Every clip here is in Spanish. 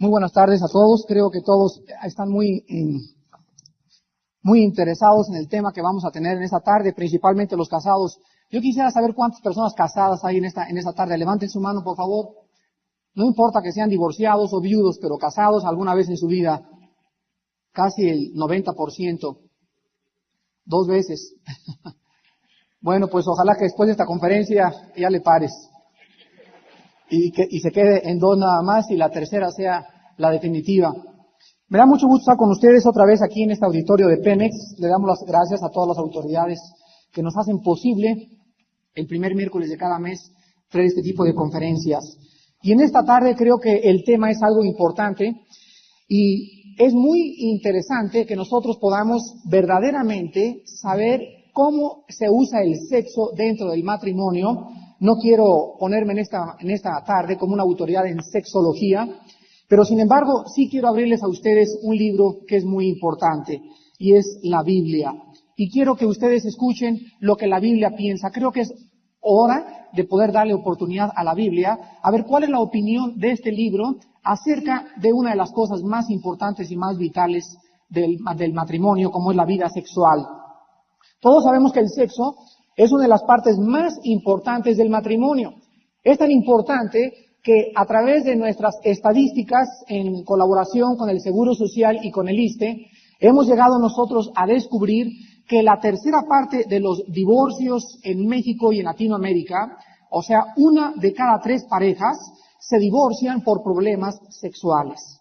Muy buenas tardes a todos. Creo que todos están muy interesados en el tema que vamos a tener en esta tarde, principalmente los casados. Yo quisiera saber cuántas personas casadas hay en esta tarde. Levanten su mano, por favor. No importa que sean divorciados o viudos, pero casados alguna vez en su vida. Casi el 90%. 2 veces. Bueno, pues ojalá que después de esta conferencia ya le pares. Y se quede en 2 nada más y la tercera sea la definitiva. Me da mucho gusto estar con ustedes otra vez aquí en este auditorio de Pemex. Le damos las gracias a todas las autoridades que nos hacen posible el primer miércoles de cada mes traer este tipo de conferencias. Y en esta tarde creo que el tema es algo importante y es muy interesante que nosotros podamos verdaderamente saber cómo se usa el sexo dentro del matrimonio. No quiero ponerme en esta tarde como una autoridad en sexología, pero sin embargo sí quiero abrirles a ustedes un libro que es muy importante y es la Biblia. Y quiero que ustedes escuchen lo que la Biblia piensa. Creo que es hora de poder darle oportunidad a la Biblia, a ver cuál es la opinión de este libro acerca de una de las cosas más importantes y más vitales del matrimonio, como es la vida sexual. Todos sabemos que el sexo es una de las partes más importantes del matrimonio. Es tan importante que a través de nuestras estadísticas, en colaboración con el Seguro Social y con el ISSSTE, hemos llegado nosotros a descubrir que la tercera parte de los divorcios en México y en Latinoamérica, o sea, 1 de cada 3 parejas, se divorcian por problemas sexuales.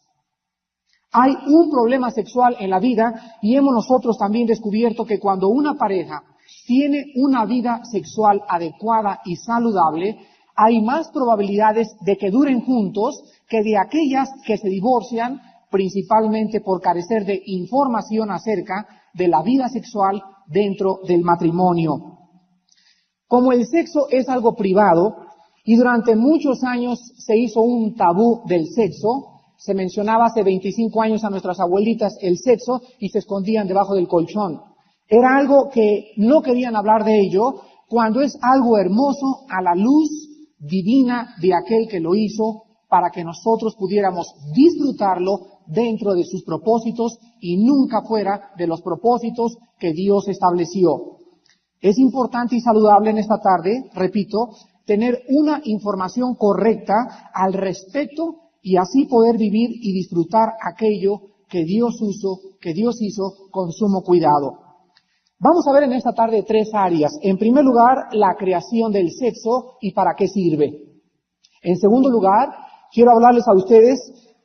Hay un problema sexual en la vida y hemos nosotros también descubierto que cuando una pareja tiene una vida sexual adecuada y saludable, hay más probabilidades de que duren juntos que de aquellas que se divorcian principalmente por carecer de información acerca de la vida sexual dentro del matrimonio. Como el sexo es algo privado y durante muchos años se hizo un tabú del sexo, se mencionaba hace 25 años a nuestras abuelitas el sexo y se escondían debajo del colchón. Era algo que no querían hablar de ello cuando es algo hermoso a la luz divina de aquel que lo hizo para que nosotros pudiéramos disfrutarlo dentro de sus propósitos y nunca fuera de los propósitos que Dios estableció. Es importante y saludable en esta tarde, repito, tener una información correcta al respecto y así poder vivir y disfrutar aquello que Dios hizo con sumo cuidado. Vamos a ver en esta tarde 3 áreas. En primer lugar, la creación del sexo y para qué sirve. En segundo lugar, quiero hablarles a ustedes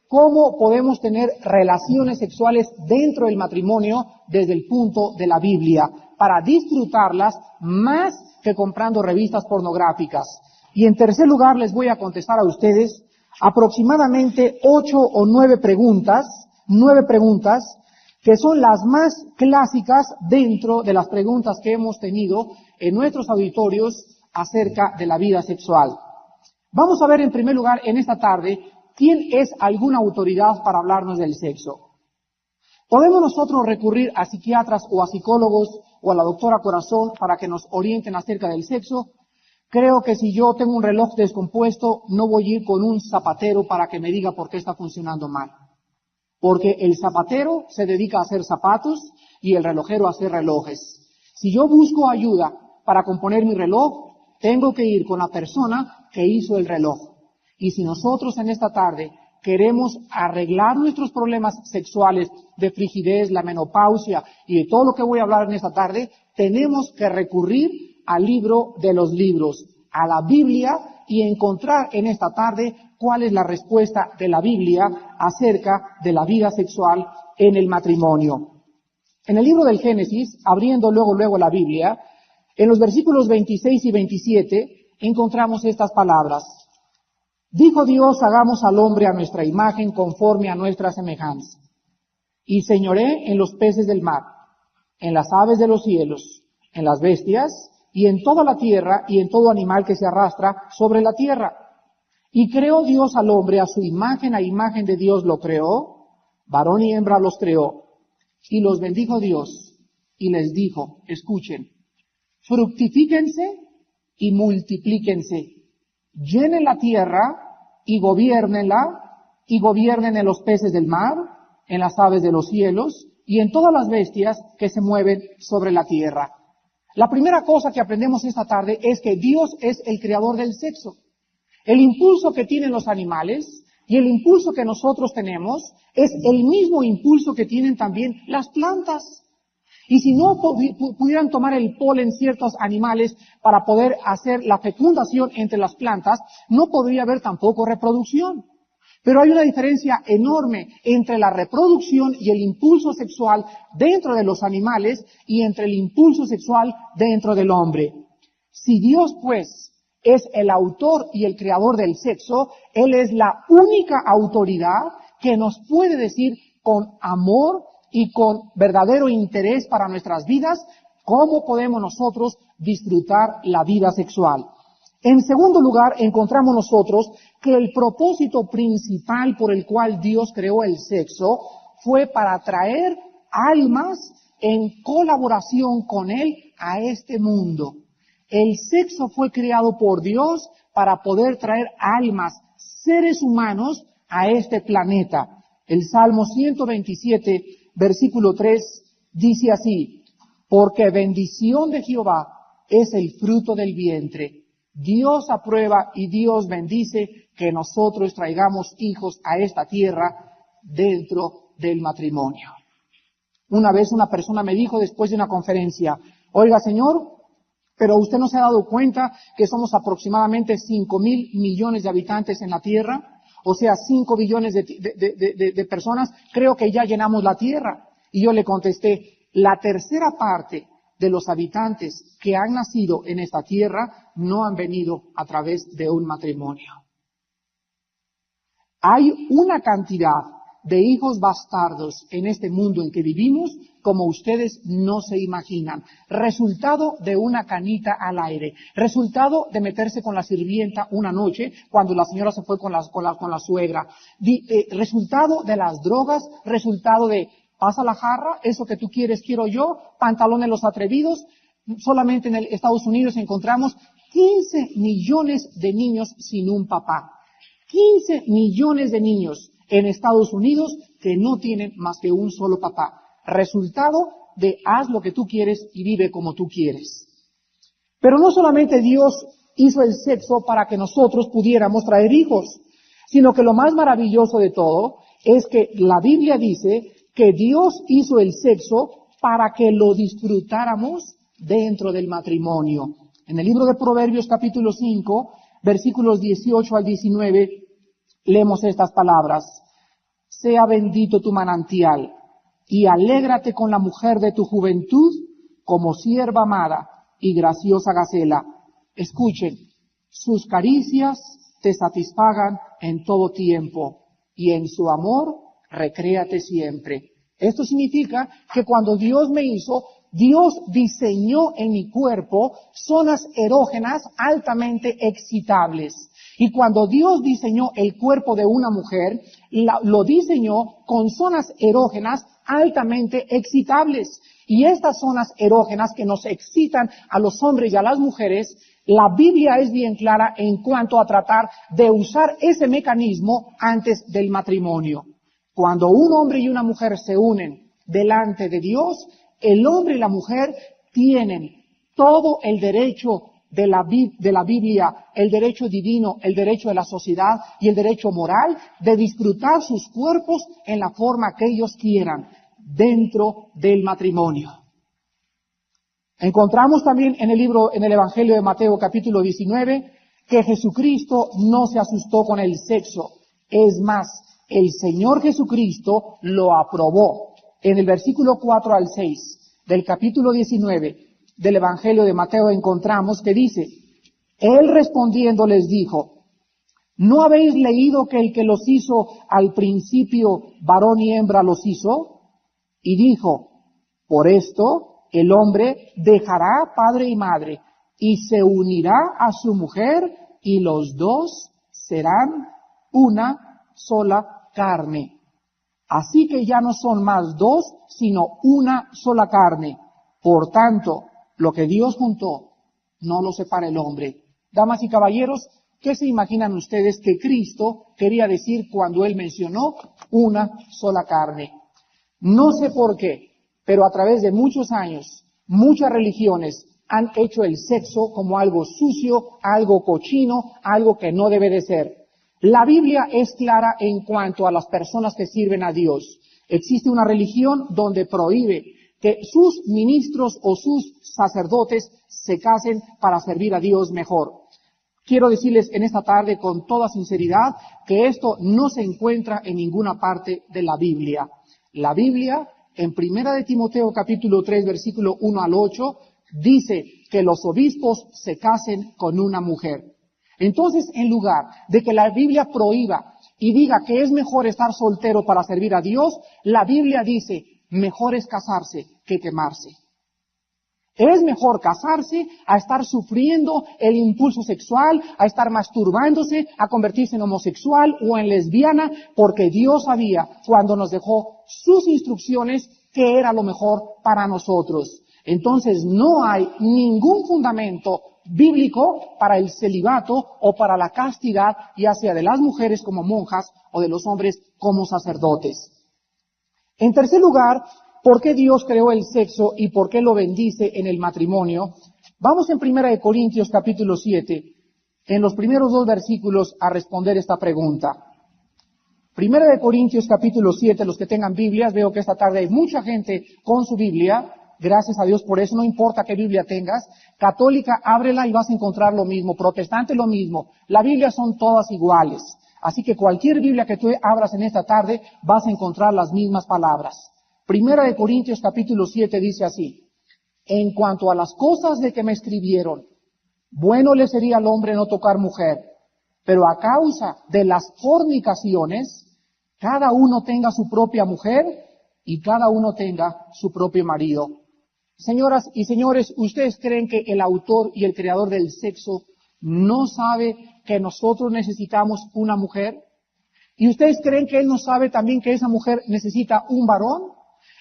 cómo podemos tener relaciones sexuales dentro del matrimonio desde el punto de la Biblia, para disfrutarlas más que comprando revistas pornográficas. Y en tercer lugar, les voy a contestar a ustedes aproximadamente 8 o 9 preguntas, que son las más clásicas dentro de las preguntas que hemos tenido en nuestros auditorios acerca de la vida sexual. Vamos a ver en primer lugar en esta tarde quién es alguna autoridad para hablarnos del sexo. ¿Podemos nosotros recurrir a psiquiatras o a psicólogos o a la doctora Corazón para que nos orienten acerca del sexo? Creo que si yo tengo un reloj descompuesto, no voy a ir con un zapatero para que me diga por qué está funcionando mal. Porque el zapatero se dedica a hacer zapatos y el relojero a hacer relojes. Si yo busco ayuda para componer mi reloj, tengo que ir con la persona que hizo el reloj. Y si nosotros en esta tarde queremos arreglar nuestros problemas sexuales de frigidez, la menopausia y de todo lo que voy a hablar en esta tarde, tenemos que recurrir al libro de los libros, a la Biblia, y encontrar en esta tarde cuál es la respuesta de la Biblia acerca de la vida sexual en el matrimonio. En el libro del Génesis, abriendo luego la Biblia, en los versículos 26 y 27 encontramos estas palabras. Dijo Dios, hagamos al hombre a nuestra imagen conforme a nuestra semejanza. Y señoré en los peces del mar, en las aves de los cielos, en las bestias, y en toda la tierra, y en todo animal que se arrastra sobre la tierra. Y creó Dios al hombre a su imagen, a imagen de Dios lo creó, varón y hembra los creó. Y los bendijo Dios, y les dijo, escuchen, fructifíquense y multiplíquense, llenen la tierra y gobiernenla, y gobiernen en los peces del mar, en las aves de los cielos y en todas las bestias que se mueven sobre la tierra. La primera cosa que aprendemos esta tarde es que Dios es el creador del sexo. El impulso que tienen los animales y el impulso que nosotros tenemos es el mismo impulso que tienen también las plantas. Y si no pudieran tomar el polen ciertos animales para poder hacer la fecundación entre las plantas, no podría haber tampoco reproducción. Pero hay una diferencia enorme entre la reproducción y el impulso sexual dentro de los animales y entre el impulso sexual dentro del hombre. Si Dios, pues, es el autor y el creador del sexo, Él es la única autoridad que nos puede decir con amor y con verdadero interés para nuestras vidas cómo podemos nosotros disfrutar la vida sexual. En segundo lugar, encontramos nosotros que el propósito principal por el cual Dios creó el sexo fue para traer almas en colaboración con Él a este mundo. El sexo fue creado por Dios para poder traer almas, seres humanos, a este planeta. El Salmo 127, versículo 3, dice así: porque bendición de Jehová es el fruto del vientre. Dios aprueba y Dios bendice que nosotros traigamos hijos a esta tierra dentro del matrimonio. Una vez una persona me dijo después de una conferencia: oiga, señor, pero usted no se ha dado cuenta que somos aproximadamente 5,000 millones de habitantes en la tierra, o sea, 5 billones de personas. Creo que ya llenamos la tierra. Y yo le contesté: la tercera parte de los habitantes que han nacido en esta tierra no han venido a través de un matrimonio. Hay una cantidad de hijos bastardos en este mundo en que vivimos como ustedes no se imaginan. Resultado de una canita al aire, resultado de meterse con la sirvienta una noche cuando la señora se fue con la suegra, resultado de las drogas, resultado de pasa la jarra, eso que tú quieres quiero yo, pantalones los atrevidos. Solamente en Estados Unidos encontramos 15 millones de niños sin un papá. 15 millones de niños en Estados Unidos que no tienen más que un solo papá. Resultado de haz lo que tú quieres y vive como tú quieres. Pero no solamente Dios hizo el sexo para que nosotros pudiéramos traer hijos, sino que lo más maravilloso de todo es que la Biblia dice que Dios hizo el sexo para que lo disfrutáramos dentro del matrimonio. En el libro de Proverbios capítulo 5, versículos 18 al 19, leemos estas palabras: sea bendito tu manantial, y alégrate con la mujer de tu juventud, como sierva amada y graciosa gacela. Escuchen, sus caricias te satisfagan en todo tiempo, y en su amor recréate siempre. Esto significa que cuando Dios me hizo, Dios diseñó en mi cuerpo zonas erógenas altamente excitables. Y cuando Dios diseñó el cuerpo de una mujer, lo diseñó con zonas erógenas altamente excitables. Y estas zonas erógenas que nos excitan a los hombres y a las mujeres, la Biblia es bien clara en cuanto a tratar de usar ese mecanismo antes del matrimonio. Cuando un hombre y una mujer se unen delante de Dios, el hombre y la mujer tienen todo el derecho de la Biblia, el derecho divino, el derecho de la sociedad y el derecho moral de disfrutar sus cuerpos en la forma que ellos quieran dentro del matrimonio. Encontramos también en el Evangelio de Mateo capítulo 19 que Jesucristo no se asustó con el sexo. Es más, el Señor Jesucristo lo aprobó. En el versículo 4 al 6 del capítulo 19 del Evangelio de Mateo encontramos que dice: Él respondiendo les dijo: ¿no habéis leído que el que los hizo al principio varón y hembra los hizo? Y dijo: por esto el hombre dejará padre y madre y se unirá a su mujer y los dos serán una sola carne. Así que ya no son más dos, sino una sola carne. Por tanto, lo que Dios juntó, no lo separa el hombre. Damas y caballeros, ¿Qué se imaginan ustedes que Cristo quería decir cuando Él mencionó una sola carne? No sé por qué, pero a través de muchos años, muchas religiones han hecho el sexo como algo sucio, algo cochino, algo que no debe de ser. La Biblia es clara en cuanto a las personas que sirven a Dios. Existe una religión donde prohíbe que sus ministros o sus sacerdotes se casen para servir a Dios mejor. Quiero decirles en esta tarde con toda sinceridad que esto no se encuentra en ninguna parte de la Biblia. La Biblia, en 1 de Timoteo capítulo 3, versículo 1 al 8, dice que los obispos se casen con una mujer. Entonces, en lugar de que la Biblia prohíba y diga que es mejor estar soltero para servir a Dios, la Biblia dice, mejor es casarse que quemarse. Es mejor casarse a estar sufriendo el impulso sexual, a estar masturbándose, a convertirse en homosexual o en lesbiana, porque Dios sabía cuando nos dejó sus instrucciones que era lo mejor para nosotros. Entonces no hay ningún fundamento bíblico para el celibato o para la castidad, ya sea de las mujeres como monjas o de los hombres como sacerdotes. En tercer lugar, ¿por qué Dios creó el sexo y por qué lo bendice en el matrimonio? Vamos en 1 Corintios capítulo 7, en los primeros 2 versículos a responder esta pregunta. 1 Corintios capítulo 7, los que tengan Biblias, veo que esta tarde hay mucha gente con su Biblia. Gracias a Dios por eso, no importa qué Biblia tengas. Católica, ábrela y vas a encontrar lo mismo. Protestante, lo mismo. La Biblia son todas iguales. Así que cualquier Biblia que tú abras en esta tarde, vas a encontrar las mismas palabras. 1 Corintios capítulo 7 dice así: en cuanto a las cosas de que me escribieron, bueno le sería al hombre no tocar mujer, pero a causa de las fornicaciones, cada uno tenga su propia mujer y cada uno tenga su propio marido. Señoras y señores, ¿ustedes creen que el autor y el creador del sexo no sabe que nosotros necesitamos una mujer? ¿Y ustedes creen que él no sabe también que esa mujer necesita un varón?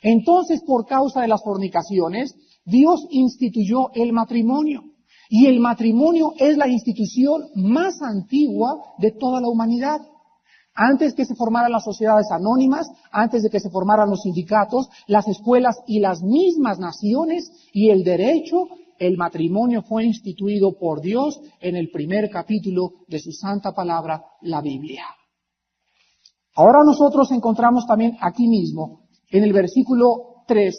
Entonces, por causa de las fornicaciones, Dios instituyó el matrimonio. Y el matrimonio es la institución más antigua de toda la humanidad. Antes que se formaran las sociedades anónimas, antes de que se formaran los sindicatos, las escuelas y las mismas naciones y el derecho, el matrimonio fue instituido por Dios en el primer capítulo de su santa palabra, la Biblia. Ahora nosotros encontramos también aquí mismo, en el versículo 3,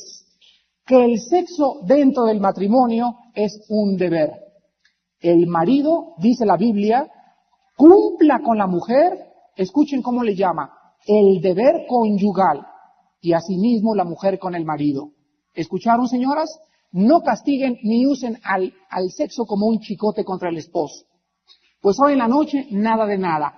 que el sexo dentro del matrimonio es un deber. El marido, dice la Biblia, cumpla con la mujer. Escuchen cómo le llama, el deber conyugal, y asimismo la mujer con el marido. ¿Escucharon, señoras? No castiguen ni usen al sexo como un chicote contra el esposo. Pues hoy en la noche, nada de nada.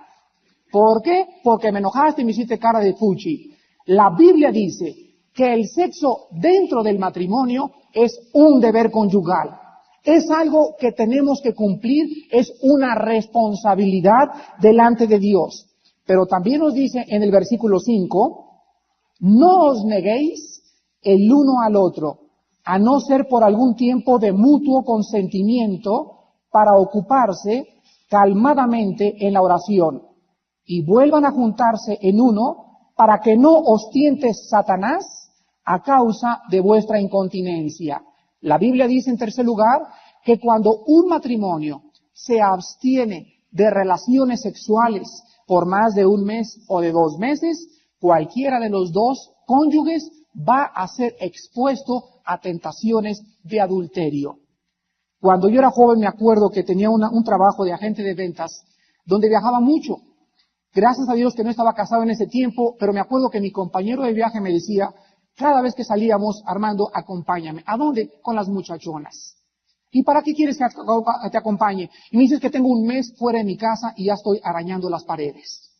¿Por qué? Porque me enojaste y me hiciste cara de fuchi. La Biblia dice que el sexo dentro del matrimonio es un deber conyugal. Es algo que tenemos que cumplir, es una responsabilidad delante de Dios. Pero también nos dice en el versículo 5, no os neguéis el uno al otro, a no ser por algún tiempo de mutuo consentimiento para ocuparse calmadamente en la oración, y vuelvan a juntarse en uno para que no os tiente Satanás a causa de vuestra incontinencia. La Biblia dice en tercer lugar que cuando un matrimonio se abstiene de relaciones sexuales por más de un mes o de 2 meses, cualquiera de los dos cónyuges va a ser expuesto a tentaciones de adulterio. Cuando yo era joven me acuerdo que tenía un trabajo de agente de ventas donde viajaba mucho. Gracias a Dios que no estaba casado en ese tiempo, pero me acuerdo que mi compañero de viaje me decía, cada vez que salíamos, Armando, acompáñame. ¿A dónde? Con las muchachonas. ¿Y para qué quieres que te acompañe? Y me dices que tengo un mes fuera de mi casa y ya estoy arañando las paredes.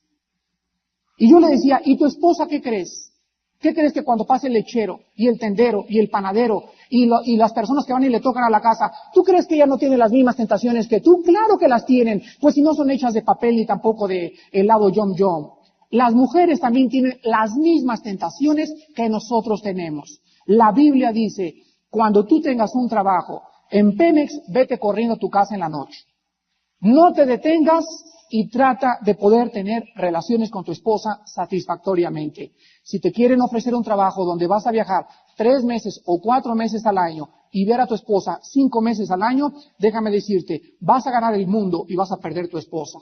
Y yo le decía, ¿y tu esposa qué crees? ¿Qué crees que cuando pase el lechero y el tendero y el panadero y las personas que van y le tocan a la casa, ¿tú crees que ella no tiene las mismas tentaciones que tú? Claro que las tienen, pues si no son hechas de papel ni tampoco de helado Yum Yum. Las mujeres también tienen las mismas tentaciones que nosotros tenemos. La Biblia dice, cuando tú tengas un trabajo en Pemex, vete corriendo a tu casa en la noche. No te detengas y trata de poder tener relaciones con tu esposa satisfactoriamente. Si te quieren ofrecer un trabajo donde vas a viajar 3 meses o 4 meses al año y ver a tu esposa 5 meses al año, déjame decirte, vas a ganar el mundo y vas a perder tu esposa.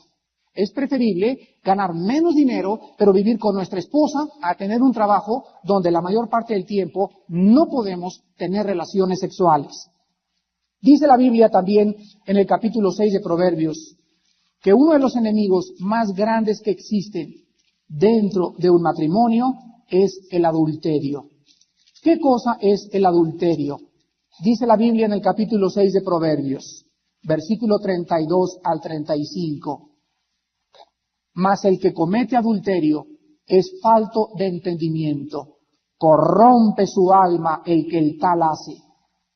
Es preferible ganar menos dinero, pero vivir con nuestra esposa, a tener un trabajo donde la mayor parte del tiempo no podemos tener relaciones sexuales. Dice la Biblia también en el capítulo 6 de Proverbios que uno de los enemigos más grandes que existen dentro de un matrimonio es el adulterio. ¿Qué cosa es el adulterio? Dice la Biblia en el capítulo 6 de Proverbios, versículo 32 al 35. Mas el que comete adulterio es falto de entendimiento, corrompe su alma el que el tal hace.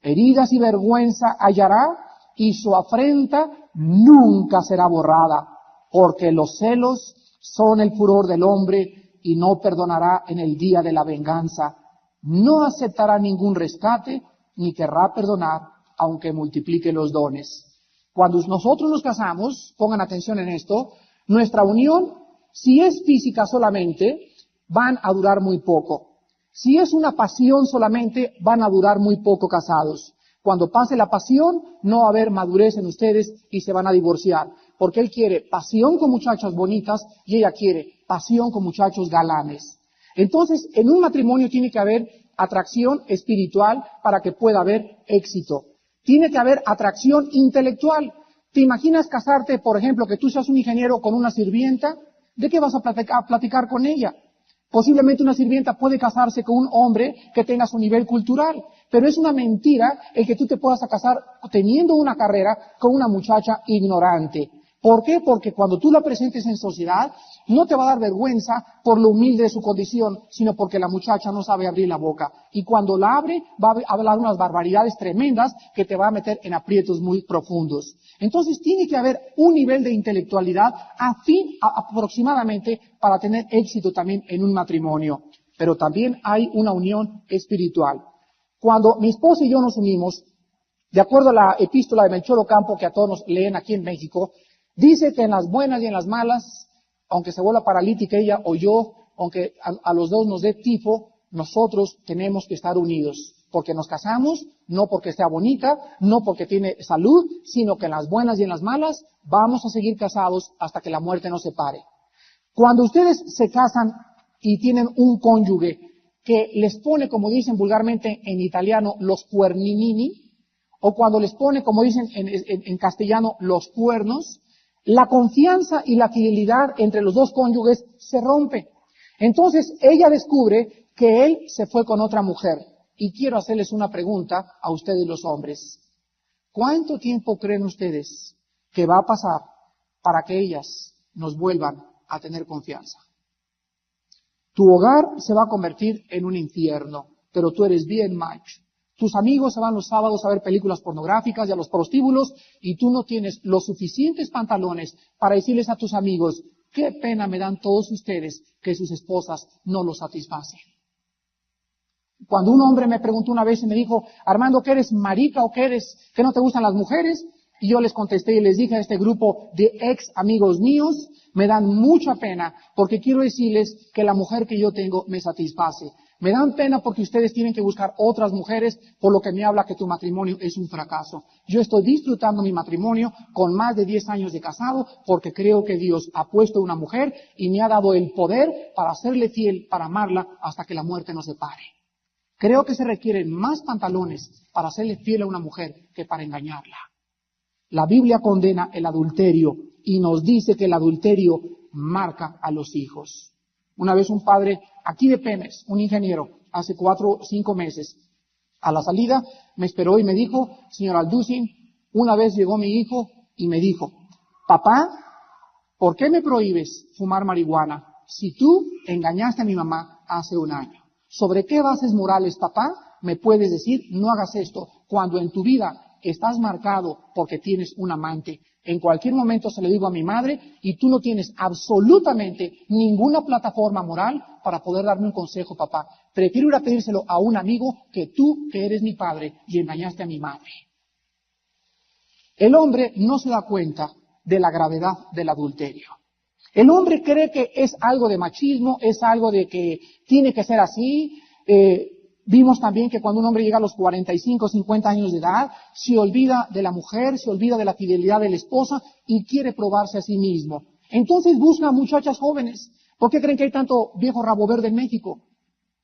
Heridas y vergüenza hallará, y su afrenta nunca será borrada, porque los celos son el furor del hombre, y no perdonará en el día de la venganza. No aceptará ningún rescate, ni querrá perdonar, aunque multiplique los dones. Cuando nosotros nos casamos, pongan atención en esto, nuestra unión, si es física solamente, van a durar muy poco. Si es una pasión solamente, van a durar muy poco casados. Cuando pase la pasión, no va a haber madurez en ustedes y se van a divorciar. Porque él quiere pasión con muchachas bonitas y ella quiere pasión con muchachos galanes. Entonces, en un matrimonio tiene que haber atracción espiritual para que pueda haber éxito. Tiene que haber atracción intelectual. ¿Te imaginas casarte, por ejemplo, que tú seas un ingeniero con una sirvienta? ¿De qué vas a platicar con ella? Posiblemente una sirvienta puede casarse con un hombre que tenga su nivel cultural, pero es una mentira el que tú te puedas casar teniendo una carrera con una muchacha ignorante. ¿Por qué? Porque cuando tú la presentes en sociedad, no te va a dar vergüenza por lo humilde de su condición, sino porque la muchacha no sabe abrir la boca. Y cuando la abre, va a hablar unas barbaridades tremendas que te va a meter en aprietos muy profundos. Entonces tiene que haber un nivel de intelectualidad aproximadamente para tener éxito también en un matrimonio. Pero también hay una unión espiritual. Cuando mi esposa y yo nos unimos, de acuerdo a la epístola de Melchor Ocampo, que a todos nos leen aquí en México, dice que en las buenas y en las malas, aunque se vuelva paralítica ella o yo, aunque a los dos nos dé tifo, nosotros tenemos que estar unidos. Porque nos casamos, no porque sea bonita, no porque tiene salud, sino que en las buenas y en las malas vamos a seguir casados hasta que la muerte nos separe. Cuando ustedes se casan y tienen un cónyuge que les pone, como dicen vulgarmente en italiano, los cuerninini, o cuando les pone, como dicen en castellano, los cuernos, la confianza y la fidelidad entre los dos cónyuges se rompe. Entonces ella descubre que él se fue con otra mujer. Y quiero hacerles una pregunta a ustedes los hombres. ¿Cuánto tiempo creen ustedes que va a pasar para que ellas nos vuelvan a tener confianza? Tu hogar se va a convertir en un infierno, pero tú eres bien macho. Tus amigos se van los sábados a ver películas pornográficas y a los prostíbulos y tú no tienes los suficientes pantalones para decirles a tus amigos, qué pena me dan todos ustedes que sus esposas no los satisfacen. Cuando un hombre me preguntó una vez y me dijo, Armando, ¿qué eres, marica o qué eres, que no te gustan las mujeres? Y yo les contesté y les dije a este grupo de ex amigos míos, me dan mucha pena porque quiero decirles que la mujer que yo tengo me satisface. Me dan pena porque ustedes tienen que buscar otras mujeres, por lo que me habla que tu matrimonio es un fracaso. Yo estoy disfrutando mi matrimonio con más de 10 años de casado porque creo que Dios ha puesto una mujer y me ha dado el poder para serle fiel, para amarla hasta que la muerte nos separe. Creo que se requieren más pantalones para serle fiel a una mujer que para engañarla. La Biblia condena el adulterio y nos dice que el adulterio marca a los hijos. Una vez un padre aquí de Pemex, un ingeniero, hace 4 o 5 meses, a la salida me esperó y me dijo, señor Alducin, una vez llegó mi hijo y me dijo, papá, ¿por qué me prohíbes fumar marihuana si tú engañaste a mi mamá hace 1 año? ¿Sobre qué bases morales, papá, me puedes decir no hagas esto cuando en tu vida estás marcado porque tienes un amante? En cualquier momento se lo digo a mi madre y tú no tienes absolutamente ninguna plataforma moral para poder darme un consejo, papá. Prefiero ir a pedírselo a un amigo que tú, que eres mi padre y engañaste a mi madre. El hombre no se da cuenta de la gravedad del adulterio. El hombre cree que es algo de machismo, es algo de que tiene que ser así. Vimos también que cuando un hombre llega a los 45, 50 años de edad, se olvida de la mujer, se olvida de la fidelidad de la esposa y quiere probarse a sí mismo. Entonces busca muchachas jóvenes. ¿Por qué creen que hay tanto viejo rabo verde en México?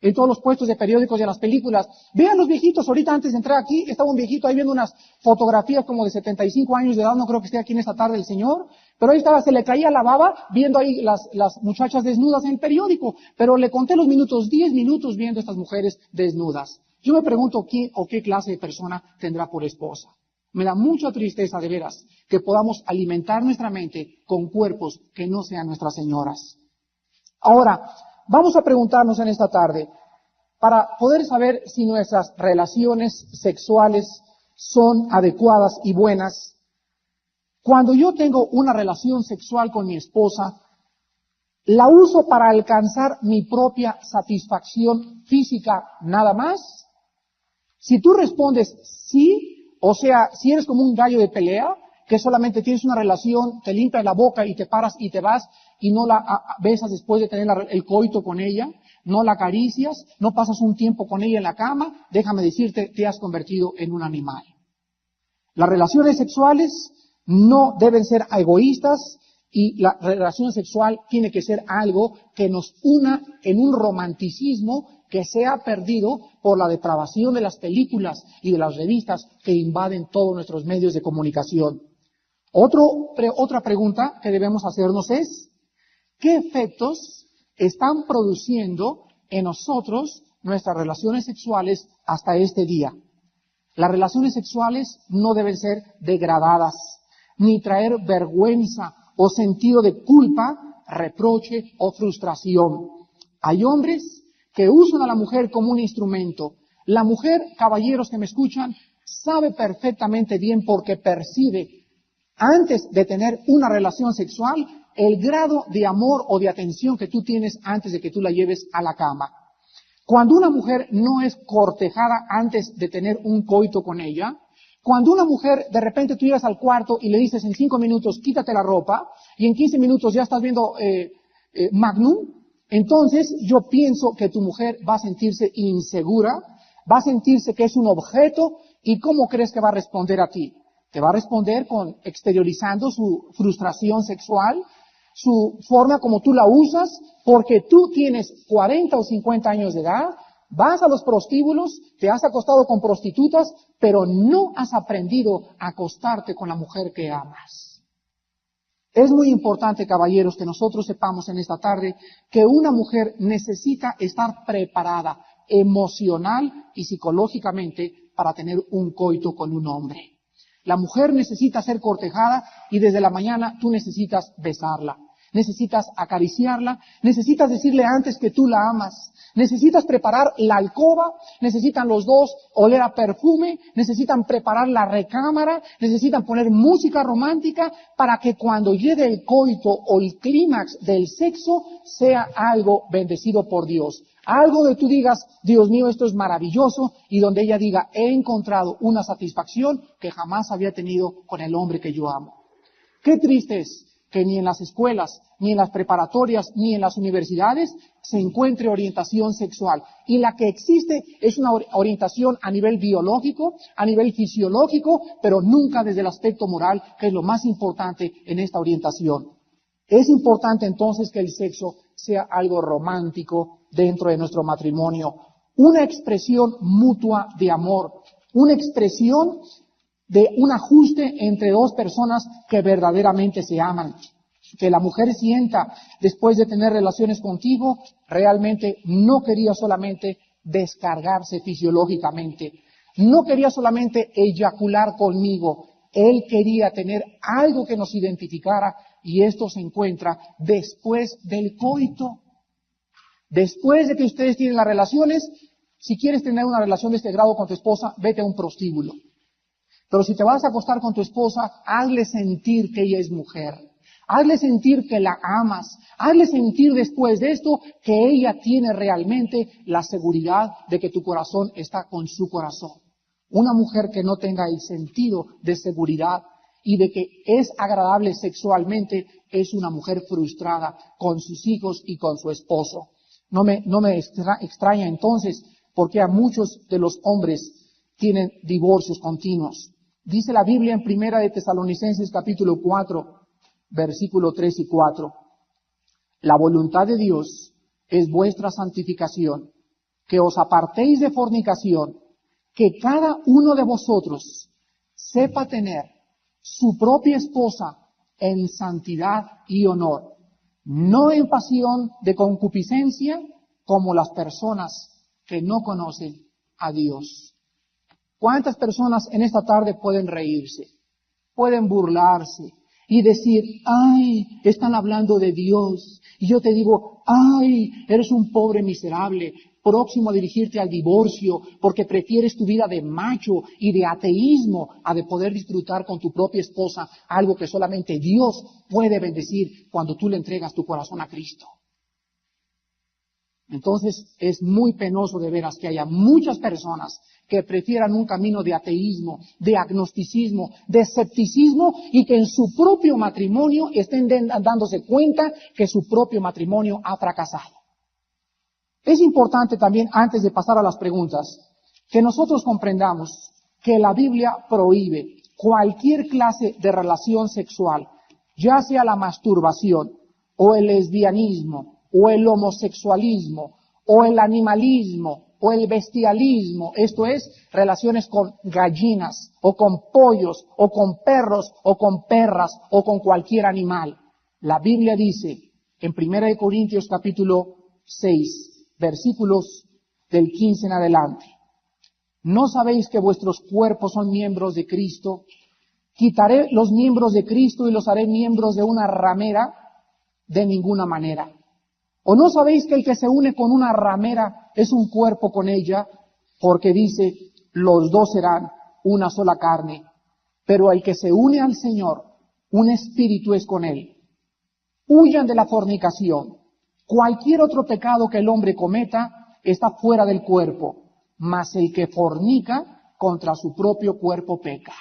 En todos los puestos de periódicos y en las películas. Vean los viejitos, ahorita antes de entrar aquí, estaba un viejito ahí viendo unas fotografías como de 75 años de edad, no creo que esté aquí en esta tarde el señor, pero ahí estaba, se le caía la baba viendo ahí las muchachas desnudas en el periódico, pero le conté los minutos, 10 minutos viendo estas mujeres desnudas. Yo me pregunto quién o qué clase de persona tendrá por esposa. Me da mucha tristeza de veras que podamos alimentar nuestra mente con cuerpos que no sean nuestras señoras. Ahora, vamos a preguntarnos en esta tarde, para poder saber si nuestras relaciones sexuales son adecuadas y buenas. Cuando yo tengo una relación sexual con mi esposa, ¿la uso para alcanzar mi propia satisfacción física nada más? Si tú respondes sí, o sea, si eres como un gallo de pelea, que solamente tienes una relación, te limpias la boca y te paras y te vas y no la besas después de tener el coito con ella, no la acaricias, no pasas un tiempo con ella en la cama, déjame decirte, te has convertido en un animal. Las relaciones sexuales no deben ser egoístas y la relación sexual tiene que ser algo que nos una en un romanticismo que se ha perdido por la depravación de las películas y de las revistas que invaden todos nuestros medios de comunicación. Otra pregunta que debemos hacernos es, ¿qué efectos están produciendo en nosotros nuestras relaciones sexuales hasta este día? Las relaciones sexuales no deben ser degradadas, ni traer vergüenza o sentido de culpa, reproche o frustración. Hay hombres que usan a la mujer como un instrumento. La mujer, caballeros que me escuchan, sabe perfectamente bien porque percibe antes de tener una relación sexual el grado de amor o de atención que tú tienes antes de que tú la lleves a la cama. Cuando una mujer no es cortejada antes de tener un coito con ella, cuando una mujer de repente tú llegas al cuarto y le dices en 5 minutos quítate la ropa y en 15 minutos ya estás viendo Magnum, entonces yo pienso que tu mujer va a sentirse insegura, va a sentirse que es un objeto y ¿cómo crees que va a responder a ti? Te va a responder exteriorizando su frustración sexual, su forma como tú la usas, porque tú tienes 40 o 50 años de edad, vas a los prostíbulos, te has acostado con prostitutas, pero no has aprendido a acostarte con la mujer que amas. Es muy importante, caballeros, que nosotros sepamos en esta tarde que una mujer necesita estar preparada emocional y psicológicamente para tener un coito con un hombre. La mujer necesita ser cortejada y desde la mañana tú necesitas besarla, necesitas acariciarla, necesitas decirle antes que tú la amas, necesitas preparar la alcoba, necesitan los dos oler a perfume, necesitan preparar la recámara, necesitan poner música romántica para que cuando llegue el coito o el clímax del sexo sea algo bendecido por Dios. Algo donde tú digas, Dios mío, esto es maravilloso, y donde ella diga, he encontrado una satisfacción que jamás había tenido con el hombre que yo amo. Qué triste es que ni en las escuelas, ni en las preparatorias, ni en las universidades se encuentre orientación sexual. Y la que existe es una orientación a nivel biológico, a nivel fisiológico, pero nunca desde el aspecto moral, que es lo más importante en esta orientación. Es importante entonces que el sexo sea algo romántico dentro de nuestro matrimonio, una expresión mutua de amor, una expresión de un ajuste entre dos personas que verdaderamente se aman. Que la mujer sienta, después de tener relaciones contigo, realmente no quería solamente descargarse fisiológicamente, no quería solamente eyacular conmigo, él quería tener algo que nos identificara y esto se encuentra después del coito. Después de que ustedes tienen las relaciones, si quieres tener una relación de este grado con tu esposa, vete a un prostíbulo. Pero si te vas a acostar con tu esposa, hazle sentir que ella es mujer. Hazle sentir que la amas. Hazle sentir después de esto que ella tiene realmente la seguridad de que tu corazón está con su corazón. Una mujer que no tenga el sentido de seguridad y de que es agradable sexualmente, es una mujer frustrada con sus hijos y con su esposo. No me extraña entonces porque a muchos de los hombres tienen divorcios continuos. Dice la Biblia en Primera de Tesalonicenses capítulo 4, versículo 3 y 4. La voluntad de Dios es vuestra santificación, que os apartéis de fornicación, que cada uno de vosotros sepa tener su propia esposa en santidad y honor, no en pasión de concupiscencia como las personas que no conocen a Dios. ¿Cuántas personas en esta tarde pueden reírse, pueden burlarse y decir, ay, están hablando de Dios? Y yo te digo, ay, eres un pobre miserable, próximo a dirigirte al divorcio, porque prefieres tu vida de macho y de ateísmo a de poder disfrutar con tu propia esposa algo que solamente Dios puede bendecir cuando tú le entregas tu corazón a Cristo. Entonces es muy penoso de veras que haya muchas personas que prefieran un camino de ateísmo, de agnosticismo, de escepticismo y que en su propio matrimonio estén dándose cuenta que su propio matrimonio ha fracasado. Es importante también, antes de pasar a las preguntas, que nosotros comprendamos que la Biblia prohíbe cualquier clase de relación sexual, ya sea la masturbación o el lesbianismo o el homosexualismo o el animalismo o el bestialismo, esto es, relaciones con gallinas o con pollos o con perros o con perras o con cualquier animal. La Biblia dice en 1 Corintios capítulo 6, versículos del 15 en adelante, ¿no sabéis que vuestros cuerpos son miembros de Cristo? ¿Quitaré los miembros de Cristo y los haré miembros de una ramera? De ninguna manera. ¿O no sabéis que el que se une con una ramera es un cuerpo con ella? Porque dice, los dos serán una sola carne. Pero el que se une al Señor, un espíritu es con él. Huyan de la fornicación. Cualquier otro pecado que el hombre cometa está fuera del cuerpo, mas el que fornica contra su propio cuerpo peca.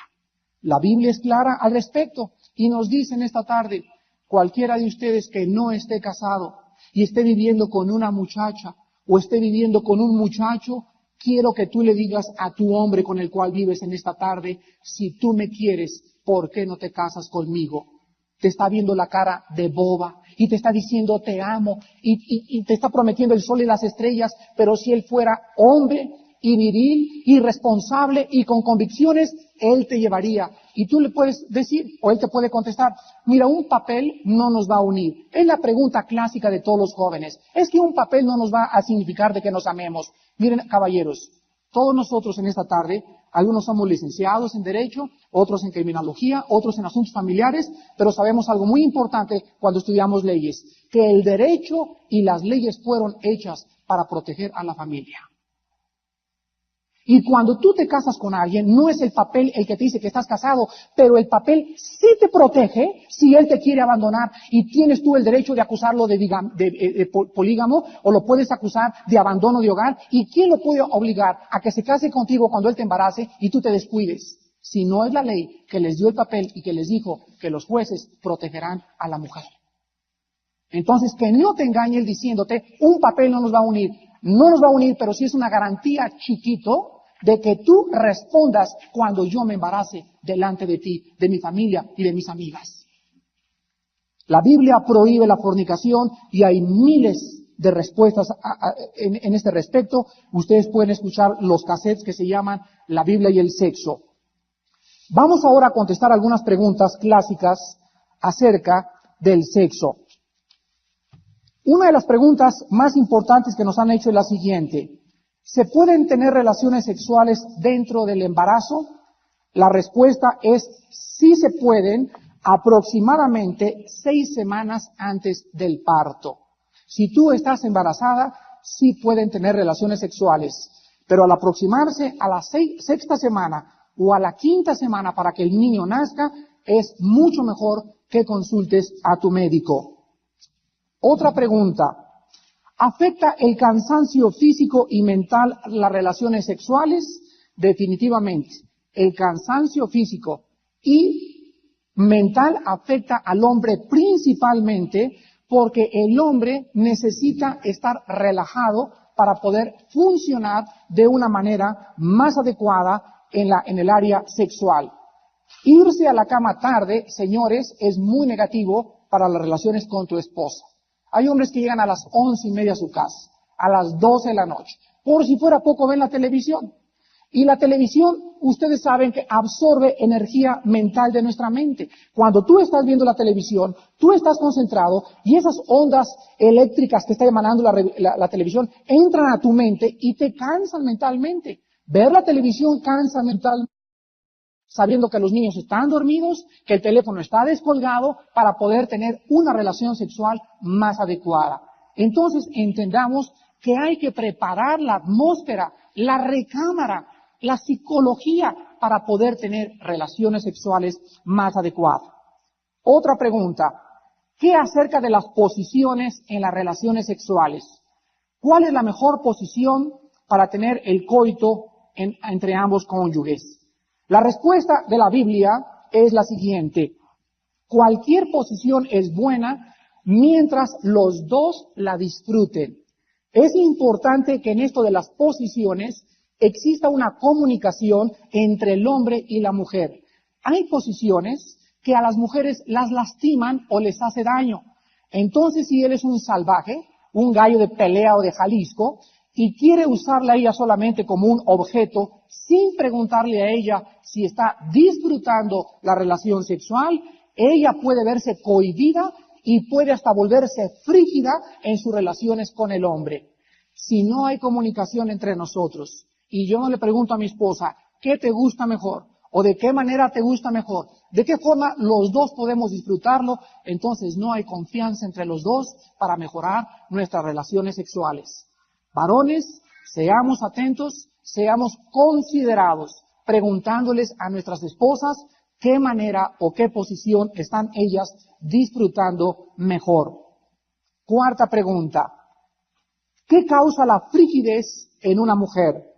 La Biblia es clara al respecto y nos dice en esta tarde, cualquiera de ustedes que no esté casado y esté viviendo con una muchacha o esté viviendo con un muchacho, quiero que tú le digas a tu hombre con el cual vives en esta tarde, si tú me quieres, ¿por qué no te casas conmigo? Te está viendo la cara de boba y te está diciendo te amo y te está prometiendo el sol y las estrellas, pero si él fuera hombre y viril y responsable y con convicciones, él te llevaría. Y tú le puedes decir, o él te puede contestar, mira, un papel no nos va a unir. Es la pregunta clásica de todos los jóvenes. Es que un papel no nos va a significar de que nos amemos. Miren, caballeros, todos nosotros en esta tarde, algunos somos licenciados en Derecho, otros en Criminología, otros en Asuntos Familiares, pero sabemos algo muy importante cuando estudiamos leyes, que el derecho y las leyes fueron hechas para proteger a la familia. Y cuando tú te casas con alguien, no es el papel el que te dice que estás casado, pero el papel sí te protege si él te quiere abandonar y tienes tú el derecho de acusarlo de polígamo o lo puedes acusar de abandono de hogar. ¿Y quién lo puede obligar a que se case contigo cuando él te embarace y tú te descuides? Si no es la ley que les dio el papel y que les dijo que los jueces protegerán a la mujer. Entonces, que no te engañe él diciéndote, un papel no nos va a unir. No nos va a unir, pero sí es una garantía chiquito de que tú respondas cuando yo me embarace delante de ti, de mi familia y de mis amigas. La Biblia prohíbe la fornicación y hay miles de respuestas en este respecto. Ustedes pueden escuchar los cassettes que se llaman La Biblia y el sexo. Vamos ahora a contestar algunas preguntas clásicas acerca del sexo. Una de las preguntas más importantes que nos han hecho es la siguiente. ¿Se pueden tener relaciones sexuales dentro del embarazo? La respuesta es sí se pueden, aproximadamente 6 semanas antes del parto. Si tú estás embarazada, sí pueden tener relaciones sexuales, pero al aproximarse a la sexta semana o a la quinta semana para que el niño nazca, es mucho mejor que consultes a tu médico. Otra pregunta. ¿Afecta el cansancio físico y mental las relaciones sexuales? Definitivamente. El cansancio físico y mental afecta al hombre principalmente porque el hombre necesita estar relajado para poder funcionar de una manera más adecuada en el área sexual. Irse a la cama tarde, señores, es muy negativo para las relaciones con tu esposa. Hay hombres que llegan a las 11:30 a su casa, a las 12 de la noche. Por si fuera poco, ven la televisión. Y la televisión, ustedes saben que absorbe energía mental de nuestra mente. Cuando tú estás viendo la televisión, tú estás concentrado y esas ondas eléctricas que está emanando la televisión entran a tu mente y te cansan mentalmente. Ver la televisión cansa mentalmente, sabiendo que los niños están dormidos, que el teléfono está descolgado para poder tener una relación sexual más adecuada. Entonces entendamos que hay que preparar la atmósfera, la recámara, la psicología para poder tener relaciones sexuales más adecuadas. Otra pregunta, ¿qué acerca de las posiciones en las relaciones sexuales? ¿Cuál es la mejor posición para tener el coito entre ambos cónyuges? La respuesta de la Biblia es la siguiente: cualquier posición es buena mientras los dos la disfruten. Es importante que en esto de las posiciones exista una comunicación entre el hombre y la mujer. Hay posiciones que a las mujeres las lastiman o les hace daño. Entonces, si él es un salvaje, un gallo de pelea o de Jalisco, y quiere usarla a ella solamente como un objeto, sin preguntarle a ella si está disfrutando la relación sexual, ella puede verse cohibida y puede hasta volverse frígida en sus relaciones con el hombre. Si no hay comunicación entre nosotros, y yo no le pregunto a mi esposa, ¿qué te gusta mejor? ¿O de qué manera te gusta mejor? ¿De qué forma los dos podemos disfrutarlo? Entonces no hay confianza entre los dos para mejorar nuestras relaciones sexuales. Varones, seamos atentos, seamos considerados, preguntándoles a nuestras esposas qué manera o qué posición están ellas disfrutando mejor. Cuarta pregunta, ¿qué causa la frigidez en una mujer?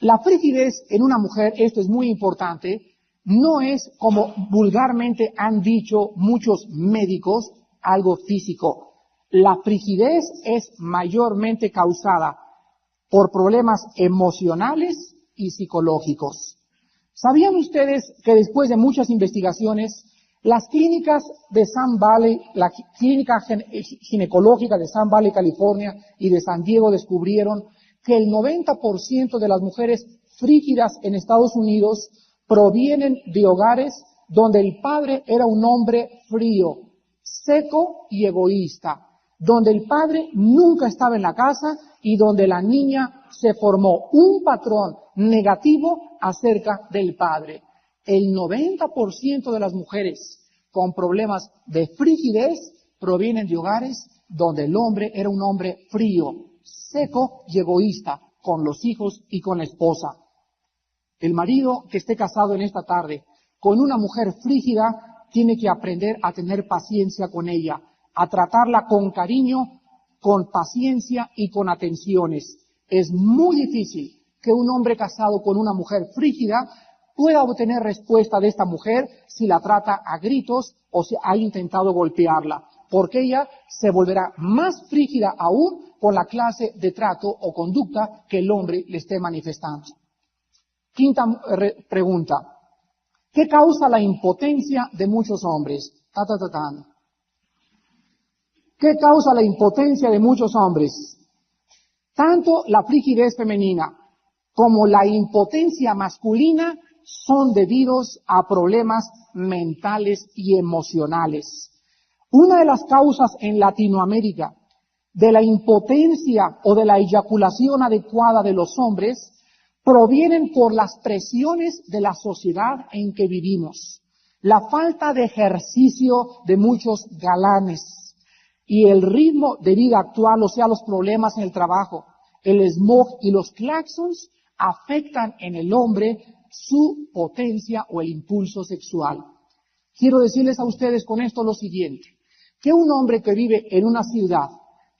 La frigidez en una mujer, esto es muy importante, no es como vulgarmente han dicho muchos médicos, algo físico. La frigidez es mayormente causada por problemas emocionales y psicológicos. ¿Sabían ustedes que después de muchas investigaciones, las clínicas de Sun Valley, la clínica ginecológica de Sun Valley, California, y de San Diego descubrieron que el 90% de las mujeres frígidas en Estados Unidos provienen de hogares donde el padre era un hombre frío, seco y egoísta, donde el padre nunca estaba en la casa y donde la niña se formó un patrón negativo acerca del padre. El 90% de las mujeres con problemas de frigidez provienen de hogares donde el hombre era un hombre frío, seco y egoísta con los hijos y con la esposa. El marido que esté casado en esta tarde con una mujer frígida tiene que aprender a tener paciencia con ella, a tratarla con cariño, con paciencia y con atenciones. Es muy difícil que un hombre casado con una mujer frígida pueda obtener respuesta de esta mujer si la trata a gritos o si ha intentado golpearla, porque ella se volverá más frígida aún con la clase de trato o conducta que el hombre le esté manifestando. Quinta pregunta. ¿Qué causa la impotencia de muchos hombres? ¿Qué causa la impotencia de muchos hombres? Tanto la frigidez femenina como la impotencia masculina son debidos a problemas mentales y emocionales. Una de las causas en Latinoamérica de la impotencia o de la eyaculación adecuada de los hombres provienen por las presiones de la sociedad en que vivimos, la falta de ejercicio de muchos galanes y el ritmo de vida actual, o sea, los problemas en el trabajo, el smog y los claxons afectan en el hombre su potencia o el impulso sexual. Quiero decirles a ustedes con esto lo siguiente, que un hombre que vive en una ciudad,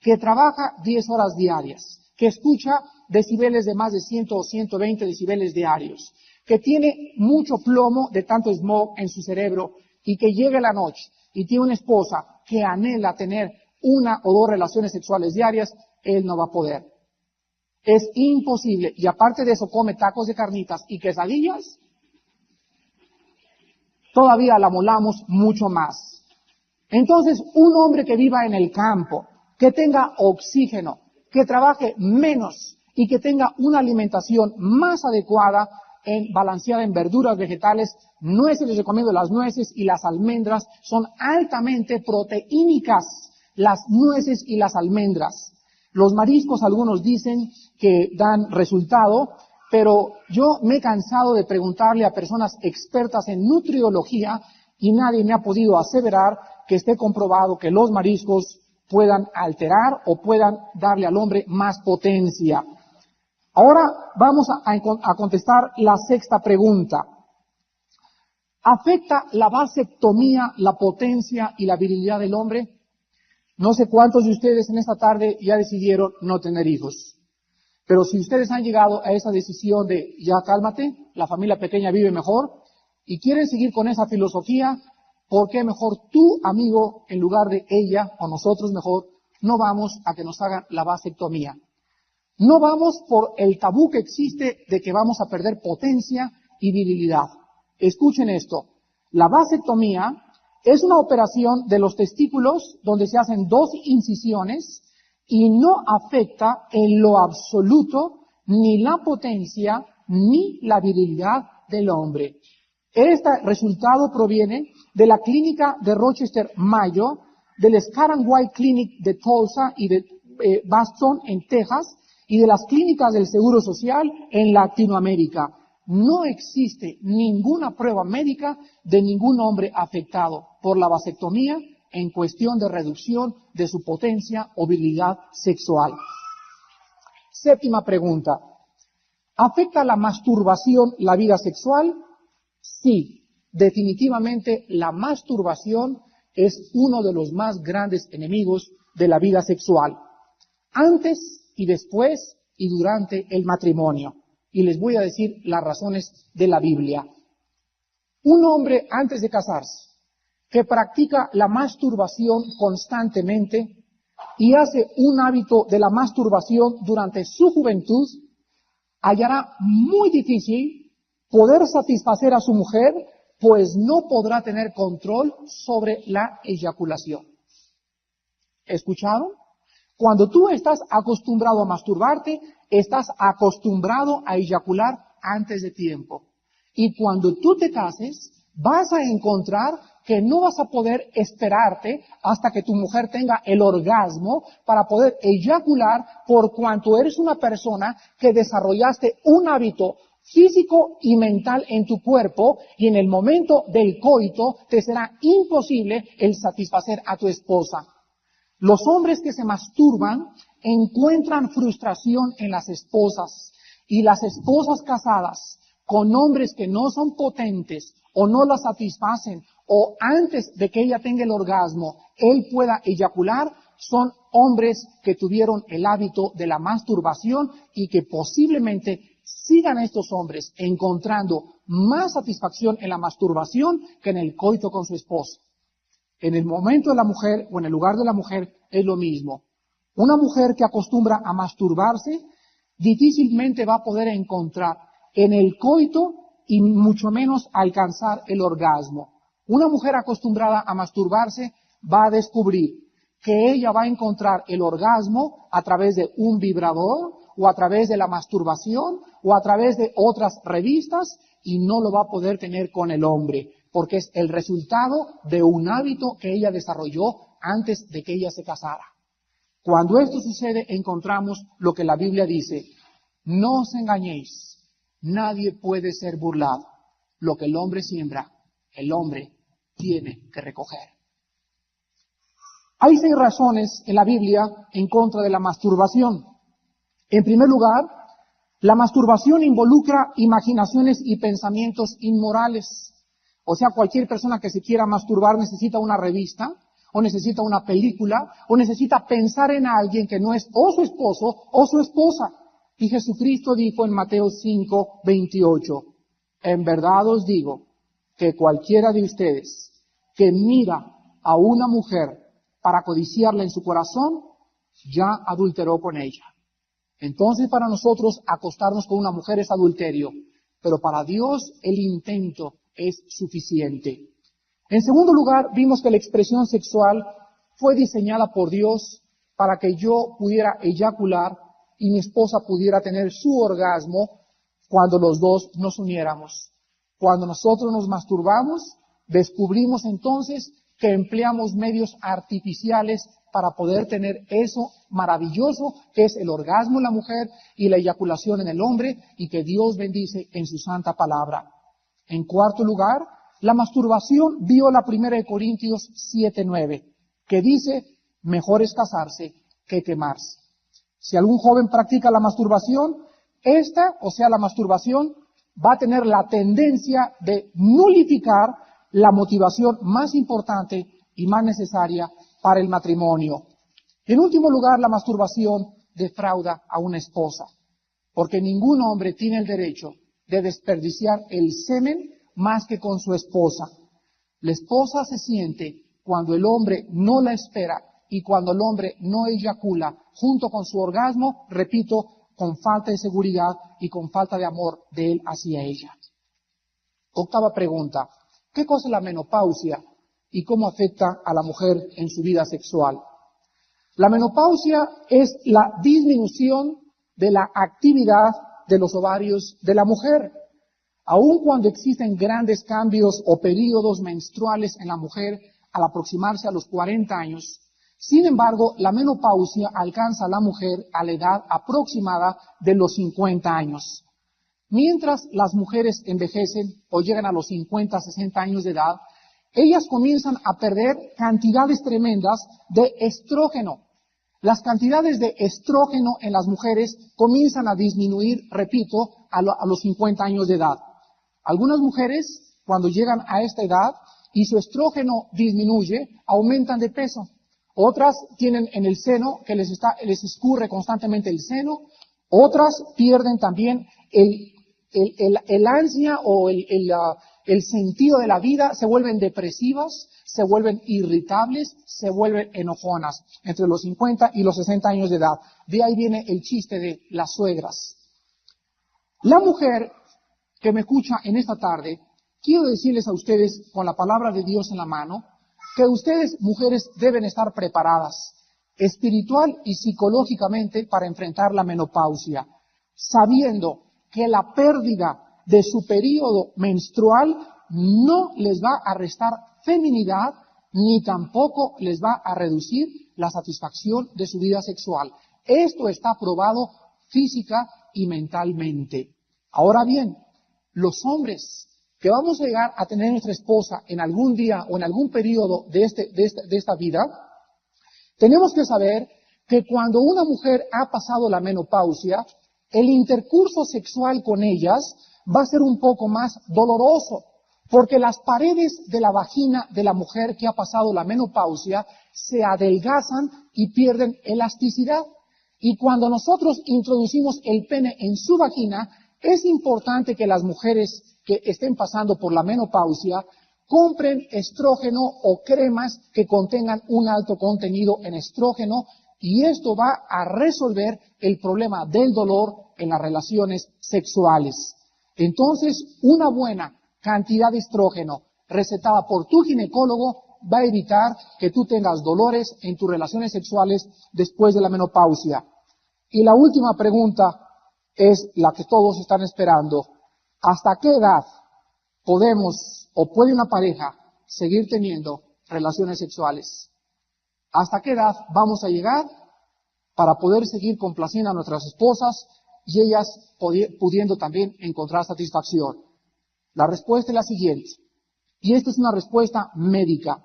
que trabaja 10 horas diarias, que escucha decibeles de más de 100 o 120 decibeles diarios, que tiene mucho plomo de tanto smog en su cerebro, y que llegue la noche y tiene una esposa que anhela tener una o dos relaciones sexuales diarias, él no va a poder. Es imposible. Y aparte de eso, come tacos de carnitas y quesadillas, todavía la molamos mucho más. Entonces, un hombre que viva en el campo, que tenga oxígeno, que trabaje menos y que tenga una alimentación más adecuada, balanceada en verduras, vegetales, nueces, les recomiendo las nueces y las almendras, son altamente proteínicas, las nueces y las almendras. Los mariscos, algunos dicen que dan resultado, pero yo me he cansado de preguntarle a personas expertas en nutriología y nadie me ha podido aseverar que esté comprobado que los mariscos puedan alterar o puedan darle al hombre más potencia. Ahora vamos a contestar la sexta pregunta. ¿Afecta la vasectomía la potencia y la virilidad del hombre? No sé cuántos de ustedes en esta tarde ya decidieron no tener hijos. Pero si ustedes han llegado a esa decisión de ya cálmate, la familia pequeña vive mejor, y quieren seguir con esa filosofía, ¿por qué mejor tú, amigo, en lugar de ella, o nosotros mejor, no vamos a que nos hagan la vasectomía? No vamos por el tabú que existe de que vamos a perder potencia y virilidad. Escuchen esto. La vasectomía es una operación de los testículos donde se hacen 2 incisiones y no afecta en lo absoluto ni la potencia ni la virilidad del hombre. Este resultado proviene de la clínica de Rochester, Mayo, del Scar and White Clinic de Tulsa y de Boston en Texas, y de las clínicas del Seguro Social en Latinoamérica. No existe ninguna prueba médica de ningún hombre afectado por la vasectomía en cuestión de reducción de su potencia o virilidad sexual. Séptima pregunta. ¿Afecta la masturbación la vida sexual? Sí, definitivamente la masturbación es uno de los más grandes enemigos de la vida sexual. Antes y después y durante el matrimonio. Y les voy a decir las razones de la Biblia. Un hombre antes de casarse que practica la masturbación constantemente y hace un hábito de la masturbación durante su juventud, hallará muy difícil poder satisfacer a su mujer, pues no podrá tener control sobre la eyaculación. ¿Escucharon? Cuando tú estás acostumbrado a masturbarte, estás acostumbrado a eyacular antes de tiempo. Y cuando tú te cases, vas a encontrar que no vas a poder esperarte hasta que tu mujer tenga el orgasmo para poder eyacular, por cuanto eres una persona que desarrollaste un hábito físico y mental en tu cuerpo, y en el momento del coito te será imposible el satisfacer a tu esposa. Los hombres que se masturban encuentran frustración en las esposas, y las esposas casadas con hombres que no son potentes o no la satisfacen, o antes de que ella tenga el orgasmo, él pueda eyacular, son hombres que tuvieron el hábito de la masturbación y que posiblemente sigan a estos hombres encontrando más satisfacción en la masturbación que en el coito con su esposa. En el momento de la mujer o en el lugar de la mujer es lo mismo. Una mujer que acostumbra a masturbarse difícilmente va a poder encontrar en el coito y mucho menos alcanzar el orgasmo. Una mujer acostumbrada a masturbarse va a descubrir que ella va a encontrar el orgasmo a través de un vibrador o a través de la masturbación o a través de otras revistas, y no lo va a poder tener con el hombre, porque es el resultado de un hábito que ella desarrolló antes de que ella se casara. Cuando esto sucede, encontramos lo que la Biblia dice: no os engañéis, nadie puede ser burlado. Lo que el hombre siembra, el hombre tiene que recoger. Hay 6 razones en la Biblia en contra de la masturbación. En primer lugar, la masturbación involucra imaginaciones y pensamientos inmorales. O sea, cualquier persona que se quiera masturbar necesita una revista, o necesita una película, o necesita pensar en alguien que no es o su esposo o su esposa. Y Jesucristo dijo en Mateo 5:28, en verdad os digo que cualquiera de ustedes que mira a una mujer para codiciarla en su corazón, ya adulteró con ella. Entonces para nosotros acostarnos con una mujer es adulterio, pero para Dios el intento es suficiente. En segundo lugar, vimos que la expresión sexual fue diseñada por Dios para que yo pudiera eyacular y mi esposa pudiera tener su orgasmo cuando los dos nos uniéramos. Cuando nosotros nos masturbamos, descubrimos entonces que empleamos medios artificiales para poder tener eso maravilloso que es el orgasmo en la mujer y la eyaculación en el hombre y que Dios bendice en su santa palabra. En cuarto lugar, la masturbación viola 1 Corintios 7:9, que dice, mejor es casarse que quemarse. Si algún joven practica la masturbación, la masturbación va a tener la tendencia de nulificar la motivación más importante y más necesaria para el matrimonio. En último lugar, la masturbación defrauda a una esposa, porque ningún hombre tiene el derecho de desperdiciar el semen más que con su esposa. La esposa se siente cuando el hombre no la espera y cuando el hombre no eyacula junto con su orgasmo, repito, con falta de seguridad y con falta de amor de él hacia ella. Octava pregunta. ¿Qué cosa es la menopausia y cómo afecta a la mujer en su vida sexual? La menopausia es la disminución de la actividad de los ovarios de la mujer. Aun cuando existen grandes cambios o periodos menstruales en la mujer al aproximarse a los 40 años, sin embargo, la menopausia alcanza a la mujer a la edad aproximada de los 50 años. Mientras las mujeres envejecen o llegan a los 50, 60 años de edad, ellas comienzan a perder cantidades tremendas de estrógeno. Las cantidades de estrógeno en las mujeres comienzan a disminuir, repito, a los 50 años de edad. Algunas mujeres, cuando llegan a esta edad y su estrógeno disminuye, aumentan de peso. Otras tienen en el seno, que les escurre constantemente el seno. Otras pierden también el ansia o el sentido de la vida, se vuelven depresivas, se vuelven irritables, se vuelven enojonas entre los 50 y los 60 años de edad. De ahí viene el chiste de las suegras. La mujer que me escucha en esta tarde, quiero decirles a ustedes con la palabra de Dios en la mano, que ustedes, mujeres, deben estar preparadas espiritual y psicológicamente para enfrentar la menopausia, sabiendo que la pérdida de su periodo menstrual no les va a restar feminidad ni tampoco les va a reducir la satisfacción de su vida sexual. Esto está probado física y mentalmente. Ahora bien, los hombres que vamos a llegar a tener nuestra esposa en algún día o en algún periodo de esta vida, tenemos que saber que cuando una mujer ha pasado la menopausia, el intercurso sexual con ellas va a ser un poco más doloroso, porque las paredes de la vagina de la mujer que ha pasado la menopausia se adelgazan y pierden elasticidad. Y cuando nosotros introducimos el pene en su vagina, es importante que las mujeres que estén pasando por la menopausia compren estrógeno o cremas que contengan un alto contenido en estrógeno y esto va a resolver el problema del dolor en las relaciones sexuales. Entonces, una buena cantidad de estrógeno recetada por tu ginecólogo va a evitar que tú tengas dolores en tus relaciones sexuales después de la menopausia. Y la última pregunta es la que todos están esperando. ¿Hasta qué edad podemos o puede una pareja seguir teniendo relaciones sexuales? ¿Hasta qué edad vamos a llegar para poder seguir complaciendo a nuestras esposas y ellas pudiendo también encontrar satisfacción? La respuesta es la siguiente, y esta es una respuesta médica.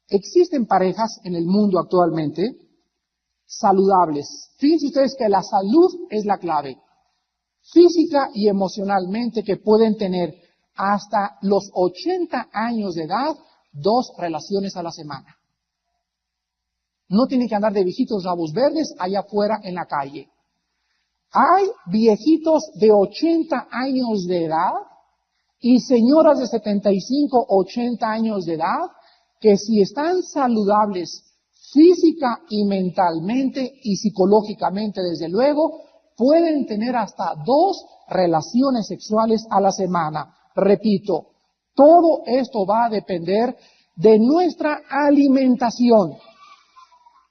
Existen parejas en el mundo actualmente saludables. Fíjense ustedes que la salud es la clave. Física y emocionalmente, que pueden tener hasta los 80 años de edad 2 relaciones a la semana. No tienen que andar de viejitos rabos verdes allá afuera en la calle. Hay viejitos de 80 años de edad y señoras de 75, 80 años de edad que si están saludables física y mentalmente y psicológicamente, desde luego, pueden tener hasta 2 relaciones sexuales a la semana. Repito, todo esto va a depender de nuestra alimentación.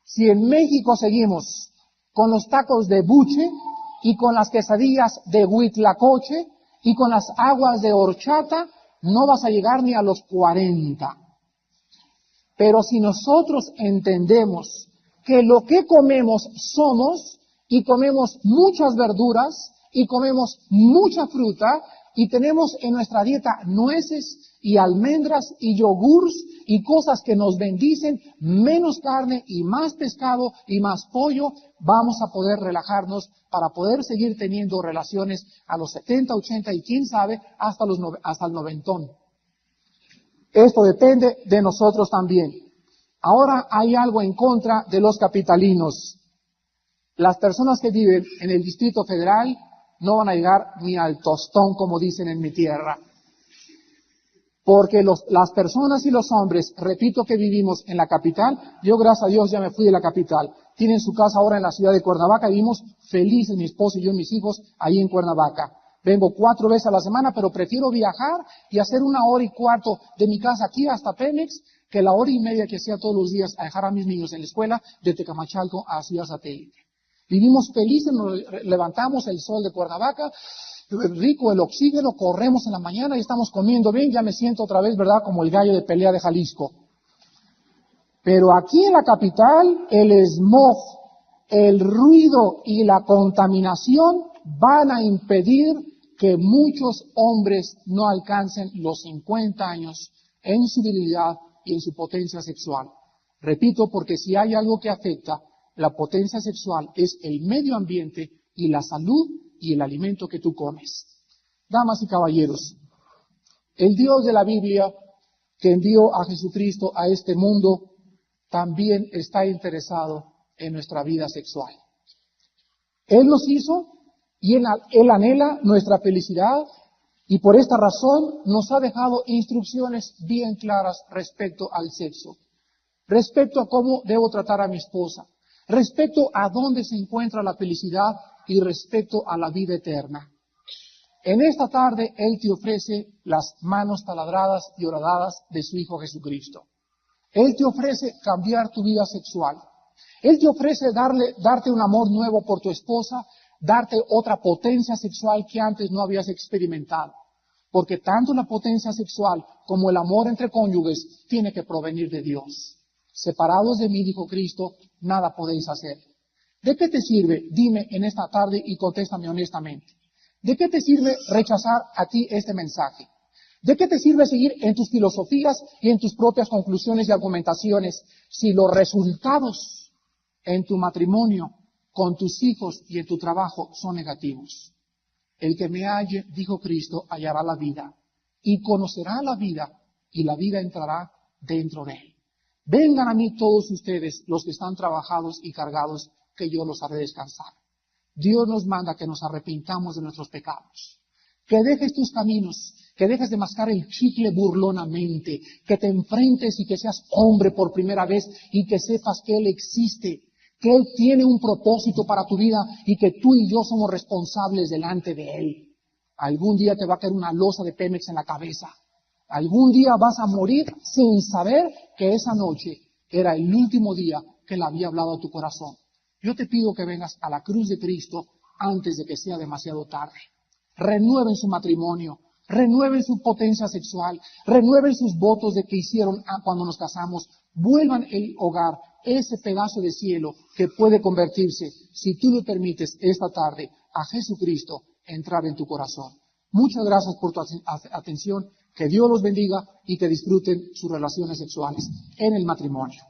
Si en México seguimos con los tacos de buche y con las quesadillas de huitlacoche y con las aguas de horchata, no vas a llegar ni a los 40. Pero si nosotros entendemos que lo que comemos somos, y comemos muchas verduras, y comemos mucha fruta, y tenemos en nuestra dieta nueces y almendras y yogures y cosas que nos bendicen, menos carne y más pescado y más pollo, vamos a poder relajarnos para poder seguir teniendo relaciones a los 70, 80 y quién sabe hasta el 90. Esto depende de nosotros también. Ahora hay algo en contra de los capitalinos. Las personas que viven en el Distrito Federal no van a llegar ni al tostón, como dicen en mi tierra. Porque las personas y los hombres, repito, que vivimos en la capital, yo gracias a Dios ya me fui de la capital, tienen su casa ahora en la ciudad de Cuernavaca, vivimos felices, mi esposo y yo y mis hijos, ahí en Cuernavaca. Vengo 4 veces a la semana, pero prefiero viajar y hacer 1 hora y cuarto de mi casa aquí hasta Pemex, que la 1 hora y media que hacía todos los días a dejar a mis niños en la escuela de Tecamachalco a Ciudad Satélite. Vivimos felices, nos levantamos el sol de Cuernavaca, rico el oxígeno, corremos en la mañana y estamos comiendo bien, ya me siento otra vez, ¿verdad?, como el gallo de pelea de Jalisco. Pero aquí en la capital, el smog, el ruido y la contaminación van a impedir que muchos hombres no alcancen los 50 años en su virilidad y en su potencia sexual. Repito, porque si hay algo que afecta la potencia sexual es el medio ambiente y la salud y el alimento que tú comes. Damas y caballeros, el Dios de la Biblia que envió a Jesucristo a este mundo también está interesado en nuestra vida sexual. Él nos hizo y Él anhela nuestra felicidad y por esta razón nos ha dejado instrucciones bien claras respecto al sexo, respecto a cómo debo tratar a mi esposa, respecto a dónde se encuentra la felicidad y respecto a la vida eterna. En esta tarde Él te ofrece las manos taladradas y horadadas de su Hijo Jesucristo. Él te ofrece cambiar tu vida sexual. Él te ofrece darte un amor nuevo por tu esposa, darte otra potencia sexual que antes no habías experimentado. Porque tanto la potencia sexual como el amor entre cónyuges tiene que provenir de Dios. Separados de mí, dijo Cristo, nada podéis hacer. ¿De qué te sirve? Dime en esta tarde y contéstame honestamente. ¿De qué te sirve rechazar a ti este mensaje? ¿De qué te sirve seguir en tus filosofías y en tus propias conclusiones y argumentaciones si los resultados en tu matrimonio, con tus hijos y en tu trabajo son negativos? El que me halle, dijo Cristo, hallará la vida y conocerá la vida y la vida entrará dentro de él. Vengan a mí todos ustedes, los que están trabajados y cargados, que yo los haré descansar. Dios nos manda que nos arrepintamos de nuestros pecados, que dejes tus caminos, que dejes de mascar el chicle burlonamente, que te enfrentes y que seas hombre por primera vez y que sepas que Él existe, que Él tiene un propósito para tu vida y que tú y yo somos responsables delante de Él. Algún día te va a caer una losa de Pemex en la cabeza. Algún día vas a morir sin saber que esa noche era el último día que Él había hablado a tu corazón. Yo te pido que vengas a la cruz de Cristo antes de que sea demasiado tarde. Renueven su matrimonio, renueven su potencia sexual, renueven sus votos de que hicieron cuando nos casamos, vuelvan el hogar, ese pedazo de cielo que puede convertirse, si tú lo permites esta tarde, a Jesucristo entrar en tu corazón. Muchas gracias por tu atención, que Dios los bendiga y que disfruten sus relaciones sexuales en el matrimonio.